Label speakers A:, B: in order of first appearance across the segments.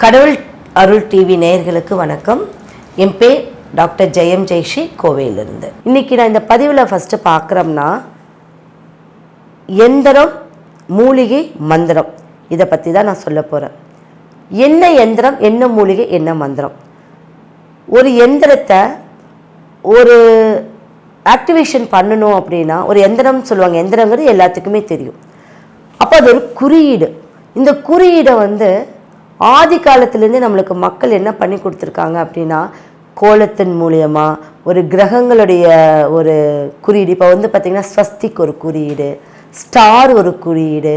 A: கடவுள் அருள் டிவி நேயர்களுக்கு வணக்கம். என் பேர் டாக்டர் ஜெயம் ஜெய்ஸ்ரீ, கோவையிலிருந்து. இன்றைக்கி நான் இந்த பதிவில் ஃபஸ்ட்டு பார்க்குறோம்னா எந்திரம், மூலிகை, மந்திரம், இதை பற்றி தான் நான் சொல்ல போகிறேன். என்ன எந்திரம், என்ன மூலிகை, என்ன மந்திரம்? ஒரு எந்திரத்தை ஒரு ஆக்டிவேஷன் பண்ணணும் அப்படின்னா ஒரு எந்திரம் சொல்லுவாங்க. எந்திரங்கிறது எல்லாத்துக்குமே தெரியும். அப்போ அது ஒரு குறியீடு. இந்த குறியீடை ஆதி காலத்துலேருந்து நம்மளுக்கு மக்கள் என்ன பண்ணி கொடுத்துருக்காங்க அப்படின்னா, கோலத்தின் மூலியமாக ஒரு கிரகங்களுடைய ஒரு குறியீடு. இப்போ பார்த்திங்கன்னா ஸ்வஸ்திக் ஒரு குறியீடு, ஸ்டார் ஒரு குறியீடு,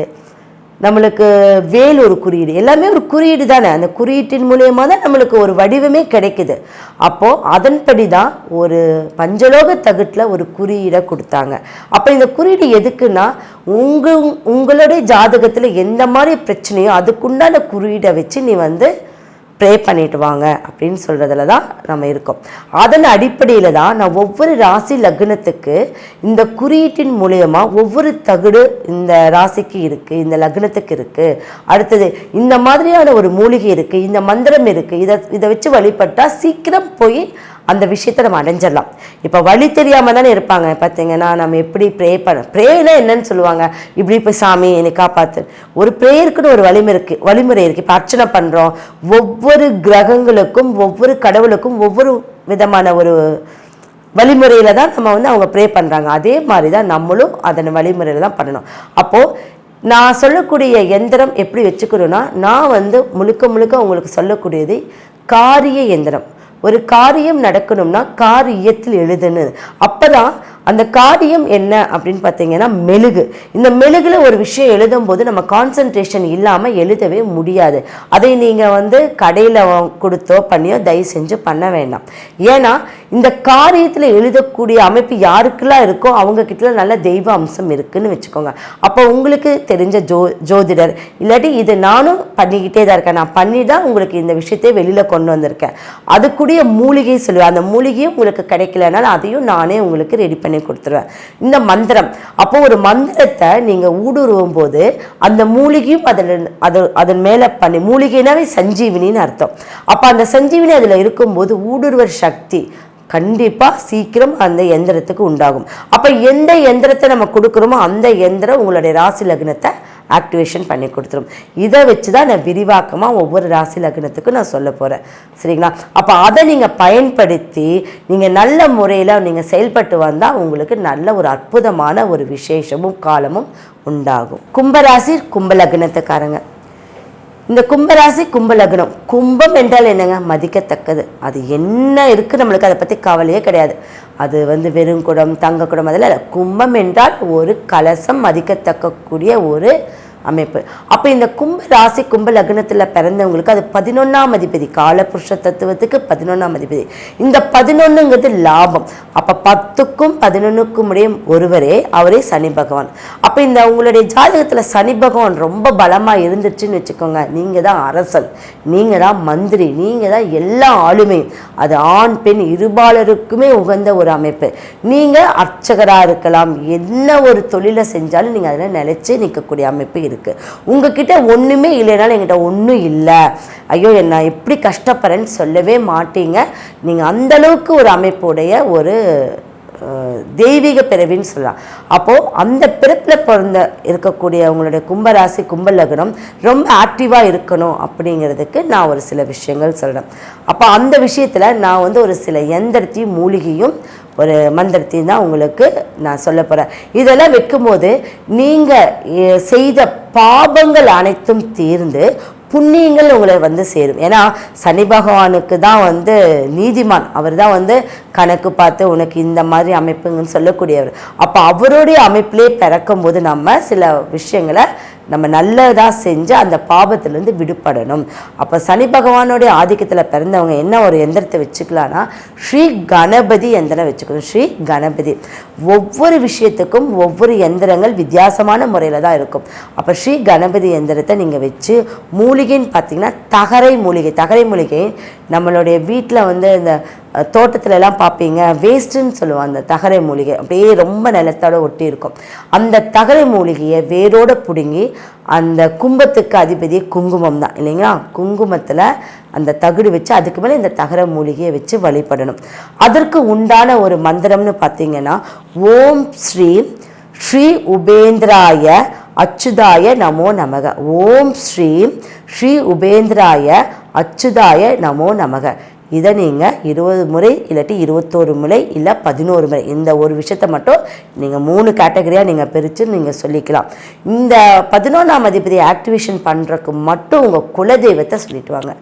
A: நம்மளுக்கு வேல் ஒரு குறியீடு, எல்லாமே ஒரு குறியீடு தானே. அந்த குறியீட்டின் மூலியமாக தான் நம்மளுக்கு ஒரு வடிவமே கிடைக்குது. அப்போது அதன்படி தான் ஒரு பஞ்சலோக தகட்டில் ஒரு குறியீடை கொடுத்தாங்க. அப்போ இந்த குறியீடு எதுக்குன்னா, உங்களுடைய ஜாதகத்தில் எந்த மாதிரி பிரச்சனையோ அதுக்குண்டான குறியீடை வச்சு நீ ப்ரே பண்ணிட்டு வாங்க அப்படின்னு சொல்கிறதுல தான் நம்ம இருக்கோம். அதன் அடிப்படையில் தான் நான் ஒவ்வொரு ராசி லக்னத்துக்கு இந்த குறியீட்டின் மூலயமா ஒவ்வொரு தகுடு இந்த ராசிக்கு இருக்குது, இந்த லக்னத்துக்கு இருக்குது, அடுத்தது இந்த மாதிரியான ஒரு மூலிகை இருக்குது, இந்த மந்திரம் இருக்குது, இதை வச்சு வழிபட்டால் சீக்கிரம் போய் அந்த விஷயத்தை நம்ம அடைஞ்சிடலாம். இப்போ வழி தெரியாமல் தானே இருப்பாங்க. பார்த்தீங்கன்னா நம்ம எப்படி ப்ரேனா என்னன்னு சொல்லுவாங்க, இப்படி போய் சாமி என்னை காப்பாற்று. ஒரு ப்ரேயருக்குன்னு ஒரு வழிமுறை இருக்குது. இப்போ அர்ச்சனை பண்ணுறோம், ஒவ்வொரு கிரகங்களுக்கும் ஒவ்வொரு கடவுளுக்கும் ஒவ்வொரு விதமான ஒரு வழிமுறையில் தான் நம்ம அவங்க ப்ரே பண்ணுறாங்க. அதே மாதிரி தான் நம்மளும் அதன் வழிமுறையில் தான் பண்ணணும். அப்போது நான் சொல்லக்கூடிய எந்திரம் எப்படி வச்சுக்கணும்னா, நான் முழுக்க உங்களுக்கு சொல்லக்கூடியது காரிய எந்திரம். ஒரு காரியம் நடக்கணும்னா காரியத்தில் எழுதுன்னு. அப்போ தான் அந்த காரியம் என்ன அப்படின்னு பார்த்தீங்கன்னா மெழுகு. இந்த மெழுகில் ஒரு விஷயம் எழுதும் போது நம்ம கான்சன்ட்ரேஷன் இல்லாமல் எழுதவே முடியாது. அதை நீங்கள் கடையில் கொடுத்தோ பண்ணியோ தயவு செஞ்சு பண்ண வேண்டாம். ஏன்னா இந்த காரியத்தில் எழுதக்கூடிய அமைப்பு யாருக்கெல்லாம் இருக்கோ அவங்கக்கிட்ட நல்ல தெய்வ அம்சம் இருக்குதுன்னு வச்சுக்கோங்க. அப்போ உங்களுக்கு தெரிஞ்ச ஜோதிடர் இல்லாட்டி இது நானும் பண்ணிக்கிட்டே தான் இருக்கேன், நான் பண்ணி தான் உங்களுக்கு இந்த விஷயத்தை வெளியில் கொண்டு வந்திருக்கேன். அதுக்குடைய மூலிகை சொல்லுவேன். அந்த மூலிகையும் உங்களுக்கு கிடைக்கலனால அதையும் நானே உங்களுக்கு ரெடி பண்ணி கொடுத்துருவேன். இந்த மந்திரம், அப்போ ஒரு மந்திரத்தை நீங்க ஊடுருவும் போது அந்த மூலிகையும் அதன் மேல பண்ணி, மூலிகைனாவே சஞ்சீவினின்னு அர்த்தம். அப்ப அந்த சஞ்சீவினி அதுல இருக்கும்போது ஊடுருவர் சக்தி கண்டிப்பா சீக்கிரம் அந்த எந்திரத்துக்கு உண்டாகும். அப்ப எந்த எந்திரத்தை நம்ம கொடுக்குறோமோ அந்த எந்திரம் உங்களுடைய ராசி லக்னத்தை ஆக்டிவேஷன் பண்ணி கொடுத்துரும். இதை வச்சு தான் நான் விரிவாக்கமாக ஒவ்வொரு ராசி லக்னத்துக்கும் நான் சொல்ல போகிறேன். சரிங்களா? அப்போ அதை நீங்கள் பயன்படுத்தி நீங்கள் நல்ல முறையில் நீங்கள் செயல்பட்டு வந்தால் உங்களுக்கு நல்ல ஒரு அற்புதமான ஒரு விசேஷமும் காலமும் உண்டாகும். கும்பராசி கும்ப லக்னத்துக்காரங்க, இந்த கும்பராசி கும்ப லக்னம். கும்பம் என்றால் என்னங்க? மதிக்கத்தக்கது. அது என்ன இருக்குது நம்மளுக்கு அதை பற்றி கவலையே கிடையாது. அது வெறும் குடம், தங்க குடம், அதெல்லாம் இல்லை. கும்பம் என்றால் ஒரு கலசம், மதிக்கத்தக்கக்கூடிய ஒரு அமைப்பு. அப்போ இந்த கும்ப ராசி கும்ப லக்னத்தில் பிறந்தவங்களுக்கு அது 11ஆம் அதிபதி, காலபுருஷ தத்துவத்துக்கு 11ஆம் அதிபதி. இந்த 11ங்கிறது லாபம். அப்போ 10க்கும் 11க்கும் உடைய ஒருவரே அவரே சனி பகவான். அப்போ இந்த உங்களுடைய ஜாதகத்தில் சனி பகவான் ரொம்ப பலமாக இருந்துச்சுன்னு வச்சுக்கோங்க, நீங்கள் தான் அரசன், நீங்கள் தான் மந்திரி, நீங்கள் தான் எல்லா ஆளுமையும். அது ஆண் பெண் இருபாலருக்குமே உகந்த ஒரு அமைப்பு. நீங்கள் அர்ச்சகராக இருக்கலாம், என்ன ஒரு தொழிலை செஞ்சாலும் நீங்கள் அதில் நிலைச்சு நிற்கக்கூடிய அமைப்பு இருக்கு. உங்ககிட்ட ஒண்ணுமே இல்லைனாலும் என்கிட்ட ஒன்றும் இல்லை, ஐயோ என்ன எப்படி கஷ்டப்படுறேன்னு சொல்லவே மாட்டீங்க. நீங்க அந்த அளவுக்கு ஒரு அமைப்புடைய ஒரு தெய்வீக பிறவின்னு சொல்லலாம். அப்போது அந்த பிறப்பில் பிறந்த இருக்கக்கூடிய உங்களுடைய கும்பராசி கும்ப லக்னம் ரொம்ப ஆக்டிவாக இருக்கணும் அப்படிங்கிறதுக்கு நான் ஒரு சில விஷயங்கள் சொல்கிறேன். அப்போ அந்த விஷயத்தில் நான் ஒரு சில எந்திரத்தையும் மூலிகையும் ஒரு மந்திரத்தையும் தான் உங்களுக்கு நான் சொல்ல போகிறேன். இதெல்லாம் வைக்கும்போது நீங்கள் செய்த பாபங்கள் அனைத்தும் தீர்ந்து புண்ணியங்கள் உங்களை சேரும். ஏன்னா சனி பகவானுக்கு தான் நீதிமான், அவர் தான் கணக்கு பார்த்து உனக்கு இந்த மாதிரி அமைப்புங்கன்னு சொல்லக்கூடியவர். அப்போ அவருடைய அமைப்பிலே பிறக்கும் போது நம்ம சில விஷயங்களை நம்ம நல்லதாக செஞ்சு அந்த பாபத்திலேருந்து விடுபடணும். அப்போ சனி பகவானுடைய ஆதிக்கத்தில் பிறந்தவங்க என்ன ஒரு எந்திரத்தை வச்சுக்கலான்னா ஸ்ரீ கணபதி எந்திரம் வச்சுக்கணும். ஸ்ரீ கணபதி ஒவ்வொரு விஷயத்துக்கும் ஒவ்வொரு எந்திரங்கள் வித்தியாசமான முறையில் தான் இருக்கும். அப்போ ஸ்ரீ கணபதி எந்திரத்தை நீங்கள் வச்சு மூலிகைன்னு பார்த்திங்கன்னா தகரை மூலிகை. தகரை மூலிகை நம்மளுடைய வீட்டில் வந்து இந்த தோட்டத்துலலாம் பார்ப்பீங்க, வேஸ்ட்டுன்னு சொல்லுவோம். அந்த தகரை மூலிகை அப்படியே ரொம்ப நிலத்தோட ஒட்டி இருக்கும். அந்த தகரை மூலிகையை வேரோடு பிடுங்கி அந்த கும்பத்துக்கு அதிபதி குங்குமம் தான் இல்லைங்களா, குங்குமத்தில் அந்த தகுடு வச்சு அதுக்கு மேலே இந்த தகர மூலிகையை வச்சு வழிபடணும். அதற்கு உண்டான ஒரு மந்திரம்னு பார்த்திங்கன்னா ஓம் ஸ்ரீ உபேந்திராய அச்சுதாய நமோ நமக. ஓம் ஸ்ரீ உபேந்திராய அச்சுதாய நமோ நமக. இதை நீங்கள் 20 முறை இல்லாட்டி 21 முறை இல்லை 11 முறை, இந்த ஒரு விஷயத்தை மட்டும் நீங்கள் 3 கேட்டகரியாக நீங்கள் பிரித்து நீங்கள் சொல்லிக்கலாம். இந்த 11ஆம் அதிபதியை ஆக்டிவேஷன் பண்ணுறதுக்கு மட்டும் உங்கள் குலதெய்வத்தை சொல்லிட்டு வாங்க.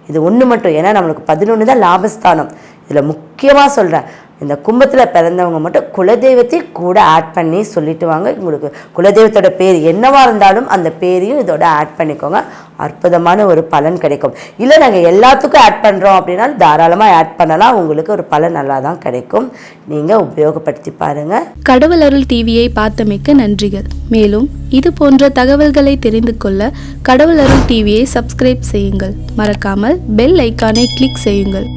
A: இது ஒன்று மட்டும், ஏன்னா நம்மளுக்கு 11 தான் லாபஸ்தானம். இதில் முக்கியமாக சொல்கிறேன், இந்த கும்பத்தில் பிறந்தவங்க மட்டும் குலதெய்வத்தையும் கூட ஆட் பண்ணி சொல்லிட்டு வாங்க. உங்களுக்கு குலதெய்வத்தோட பேர் என்னவாக இருந்தாலும் அந்த பேரையும் இதோட ஆட் பண்ணிக்கோங்க. அற்புதமான ஒரு பலன் கிடைக்கும். இல்லை நாங்கள் எல்லாத்துக்கும் ஆட் பண்ணுறோம் அப்படின்னா தாராளமாக ஆட் பண்ணலாம், உங்களுக்கு ஒரு பலன் நல்லா தான் கிடைக்கும். நீங்கள் உபயோகப்படுத்தி பாருங்கள்.
B: கடவுள் அருள் டிவியை பார்த்தமைக்கு நன்றிகள். மேலும் இது போன்ற தகவல்களை தெரிந்து கொள்ள கடவுள் அருள் டிவியை சப்ஸ்கிரைப் செய்யுங்கள். மறக்காமல் பெல் ஐக்கானை கிளிக் செய்யுங்கள்.